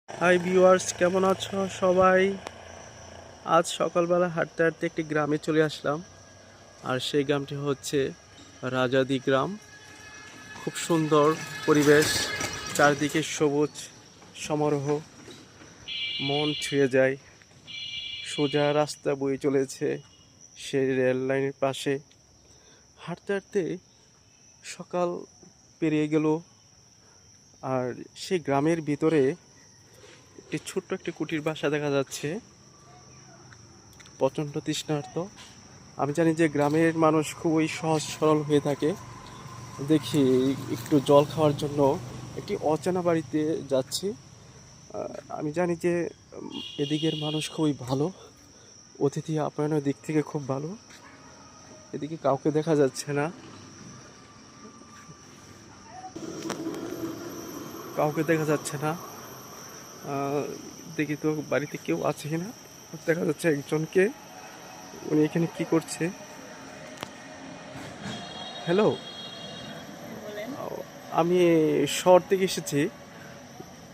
Hi viewers, কেমন আছো সবাই? আজ সকালবেলা হাঁটতে হাঁটতে একটি গ্রামে চলে আসলাম। আর সেই গ্রামটি হচ্ছে রাজাদি গ্রাম। খুব সুন্দর পরিবেশ, চারদিকে সবুজ সমারোহ, মন ছুঁয়ে যায়। সোজা রাস্তা বয়ে চলেছে সেই রেল লাইনের পাশে। হাঁটতে হাঁটতে সকাল পেরিয়ে গেল। আর সেই গ্রামের ভিতরে একটি ছোট্ট একটি কুটির বাসা দেখা যাচ্ছে। প্রচণ্ড তৃষ্ণার্ত। আমি জানি যে গ্রামের মানুষ খুবই সহজ সরল হয়ে থাকে। দেখি একটু জল খাওয়ার জন্য একটি অচেনা বাড়িতে যাচ্ছি। আমি জানি যে এদিকের মানুষ খুবই ভালো, অতিথি আপ্যায়নের দিক থেকে খুব ভালো। এদিকে কাউকে দেখা যাচ্ছে না, কাউকে দেখা যাচ্ছে না। দেখি তো বাড়িতে কেউ আছে কিনা। দেখা যাচ্ছে একজনকে, উনি এখানে কি করছে। হ্যালো, বলেন। আমি শহর থেকে এসেছি,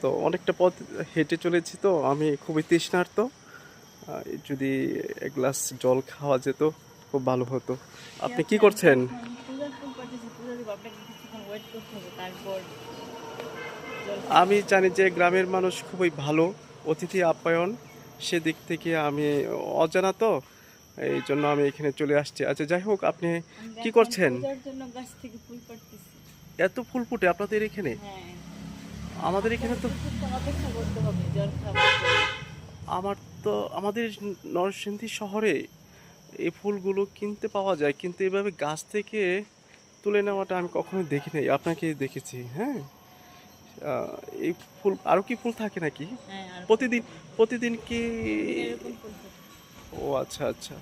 তো অনেকটা পথ হেঁটে চলেছি, তো আমি খুবই তৃষ্ণার্ত। যদি এক গ্লাস জল খাওয়া যেত খুব ভালো হতো। জি আপনি কি আচ্ছা, আমি তো করছেন? এখন পূজার ফুল পাঠিয়েছি, পূজা দিব। আপনাকে কিছুক্ষণ ওয়েট করতে হবে, তারপর জল খাইতে আমি পারবেন। জানি যে গ্রামের মানুষ খুবই ভালো, অতিথি আপ্যায়ন। সেদিক থেকে আমি অজানা, তো এই জন্য আমি এখানে চলে আসছি। আচ্ছা, যাই হোক, আপনি আমি কি এখন করছেন? পূজার জন্য গাছ থেকে ফুল পাড়তেছি। এত ফুল ফুটে আপনাদের এখানে? হ্যাঁ, আমাদের এখানে আপনাকে তো কিছুক্ষণ অপেক্ষা করতে হবে জল খাওয়ার জন্য। আমার তো আমাদের নরসিংদী শহরে এই ফুলগুলো কিনতে পাওয়া যায়, কিন্তু এভাবে গাছ থেকে তুলে নেওয়াটা আমি কখনোই দেখি নাই। আপনাকে দেখেছি, হ্যাঁ। আহ, এই ফুল আরো কি ফুল থাকে নাকি? হ্যাঁ, আর ফুল প্রতিদিন থাকে। প্রতিদিন কি? প্রতিদিন এরকম ফুল থাকে। ও আচ্ছা আচ্ছা,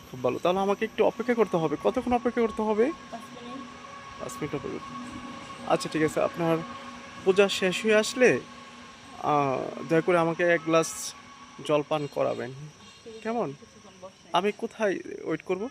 খুব ভালো। তাহলে আমাকে একটু অপেক্ষা করতে হবে। কতক্ষণ অপেক্ষা করতে হবে? 5 মিনিট। 5 মিনিট অপেক্ষা করতে হবে। আচ্ছা, ঠিক আছে। আপনার পূজা শেষ হয়ে আসলে দয়া করে আমাকে এক গ্লাস জল পান করাবেন, ঠিক আছে, কেমন? আপনি কিছুক্ষণ বসেন। আমি কোথায় ওয়েট করব?